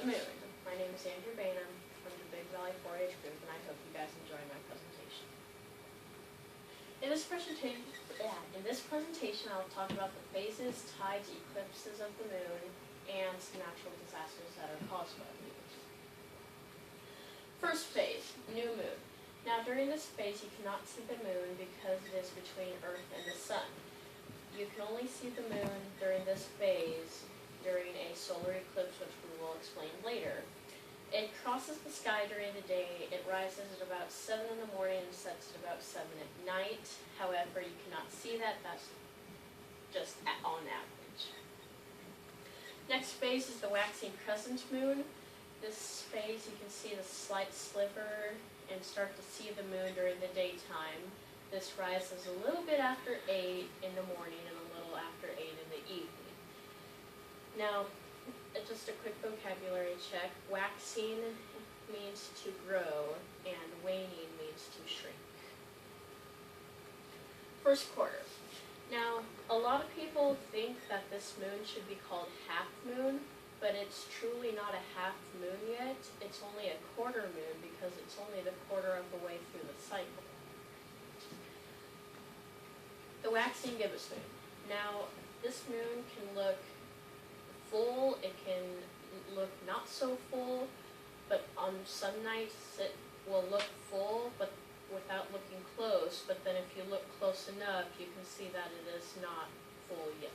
moon. My name is Andrew Bain. I'm from the Big Valley 4-H group, and I hope you guys enjoy my presentation. In this presentation, I'll talk about the phases, tides, eclipses of the moon, and some natural disasters that are caused by the moon. First phase, new moon. Now during this phase, you cannot see the moon because it is between Earth and the sun. You can only see the moon during this phase during a solar eclipse, which we will explain later. It crosses the sky during the day. It rises at about 7 in the morning and sets at about 7 at night. However, you cannot see that. That's just on average. Next phase is the waxing crescent moon. This phase, you can see the slight sliver and start to see the moon during the daytime. This rises a little bit after 8 in the morning and a little after 8 in the evening. Now, just a quick vocabulary check. Waxing means to grow, and waning means to shrink. First quarter. Now, a lot of people think that this moon should be called half moon, but it's truly not a half moon yet. It's only a quarter moon because it's only the quarter of the way through the cycle. The waxing gibbous moon. Now, this moon can look full, it can look not so full, but on some nights it will look full, but without looking close. But then if you look close enough, you can see that it is not full yet.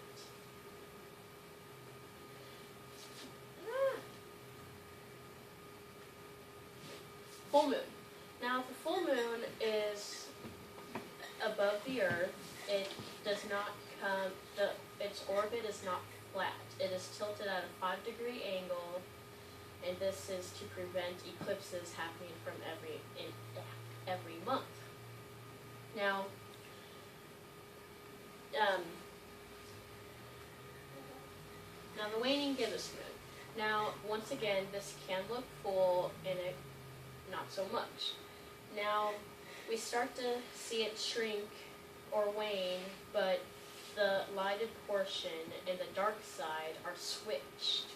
Full moon. Now, if the full moon is above the Earth, it does not come, its orbit is not flat. It is tilted at a 5-degree angle, and this is to prevent eclipses happening from every month. Now, the waning gibbous moon. Now, once again, this can look full, and it not so much. Now, we start to see it shrink or wane, but the lighted portion and the dark side are switched.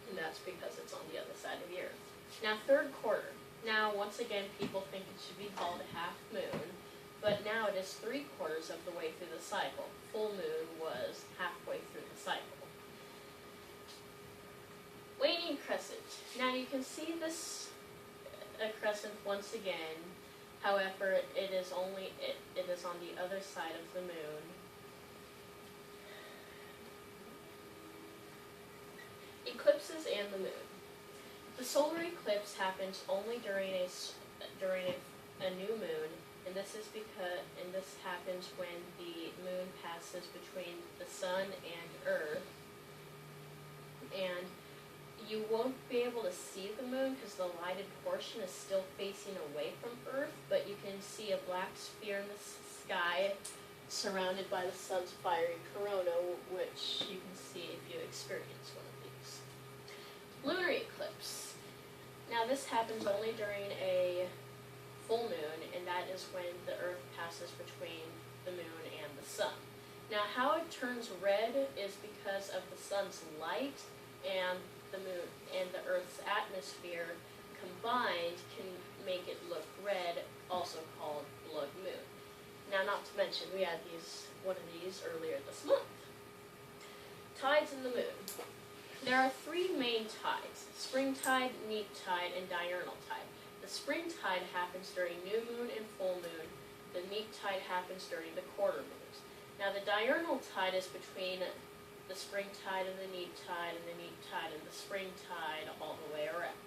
And that's because it's on the other side of the Earth. Now, third quarter. Now, once again, people think it should be called a half moon, but now it is 3/4 of the way through the cycle. Full moon was halfway through the cycle. Waning crescent. Now, you can see this crescent once again. However, it is on the other side of the moon. Eclipses and the moon. The solar eclipse happens only during a new moon, and this happens when the moon passes between the sun and Earth. And you won't be able to see the moon because the lighted portion is still facing away from Earth, but you can see a black sphere in the sky surrounded by the sun's fiery corona, which you can see if you experience one of these. Lunar eclipse. Now, this happens only during a full moon, and that is when the Earth passes between the moon and the sun. Now, how it turns red is because of the sun's light and the moon and the Earth's atmosphere combined can make it look red, also called blood moon. Now, not to mention, we had one of these earlier this month. Tides in the moon. There are 3 main tides: spring tide, neap tide, and diurnal tide. The spring tide happens during new moon and full moon. The neap tide happens during the quarter moons. Now, the diurnal tide is between the spring tide and the neap tide, and the neap tide and the spring tide all the way around.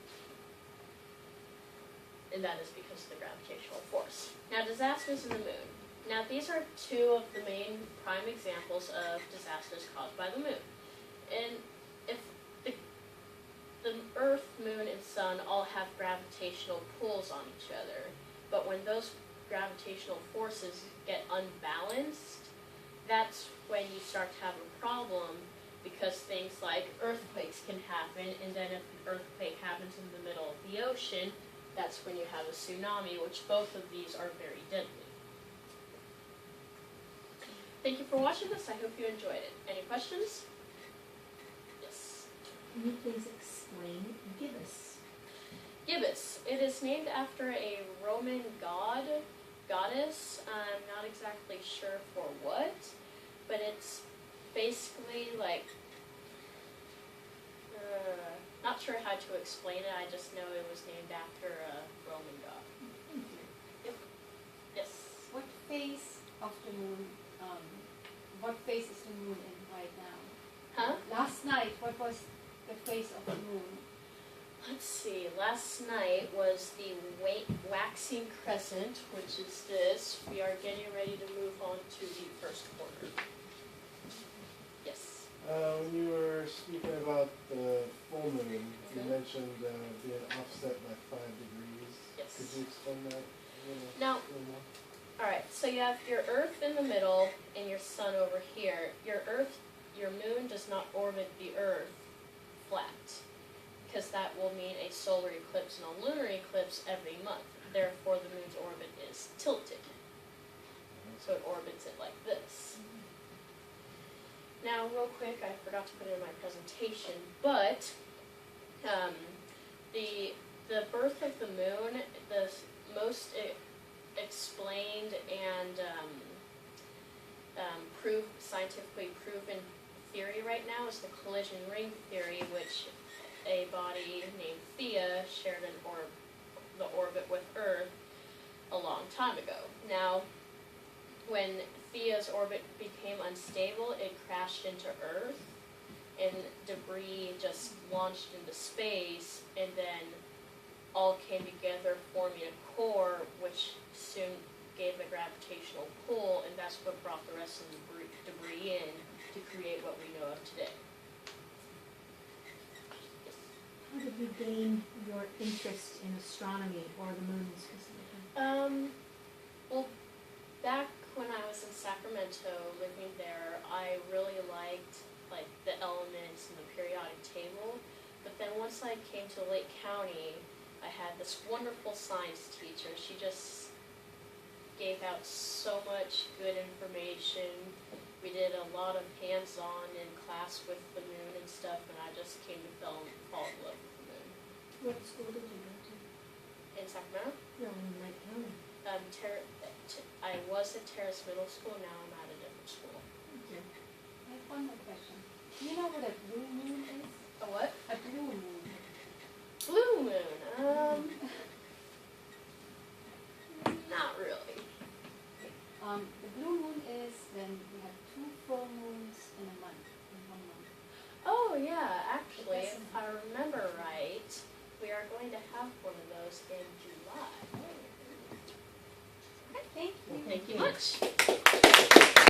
And that is because of the gravitational force. Now, disasters in the moon. Now, these are 2 of the main prime examples of disasters caused by the moon. And if the Earth, moon, and sun all have gravitational pulls on each other, but when those gravitational forces get unbalanced, that's when you start to have a problem, because things like earthquakes can happen, and then if an earthquake happens in the middle of the ocean, that's when you have a tsunami, which both of these are very deadly. Thank you for watching this. I hope you enjoyed it. Any questions? Yes. Can you please explain gibbous? Gibbous. It is named after a Roman goddess. I'm not exactly sure for what, but it's basically like, not sure how to explain it. I just know it was named after a Roman god. Thank you. Yep. Yes. What phase of the moon, what phase is the moon in right now? Huh? Last night, what was the phase of the moon? Let's see. Last night was the waxing crescent, which is this. We are getting ready to move on to the first quarter. Yes. When you were speaking about the full moon, you Mhm. mentioned being offset by 5 degrees. Yes. Could you explain that a little, Now, little more? all right. So you have your Earth in the middle and your Sun over here. Your moon does not orbit the Earth flat, because that will mean a solar eclipse and a lunar eclipse every month. Therefore, the moon's orbit is tilted. So it orbits it like this. Now, real quick, I forgot to put it in my presentation, but the birth of the moon, the most explained and scientifically proven theory right now is the collision ring theory, which a body named Theia shared the orbit with Earth a long time ago. Now, when Theia's orbit became unstable, it crashed into Earth, and debris just launched into space, and then all came together forming a core, which soon gave a gravitational pull, and that's what brought the rest of the debris in to create what we know of today. How did you gain your interest in astronomy or the moon specifically? Well, back when I was in Sacramento, living there, I really liked the elements and the periodic table. But then once I came to Lake County, I had this wonderful science teacher. She just gave out so much good information. We did a lot of hands-on in class with the moon and stuff, and I just came to fall in love with the moon. What school did you go to? In Sacramento, No, in Lake County. I was at Terrace Middle School. Now I'm at a different school. Okay. I have one more question. Do you know what a blue moon is? A what? A blue moon. Blue moon. Not really. The blue moon is when we have 2 full moons in a month, in 1 month. Oh yeah, actually, if I remember right, we are going to have one of those in July. Thank you. Thank you much.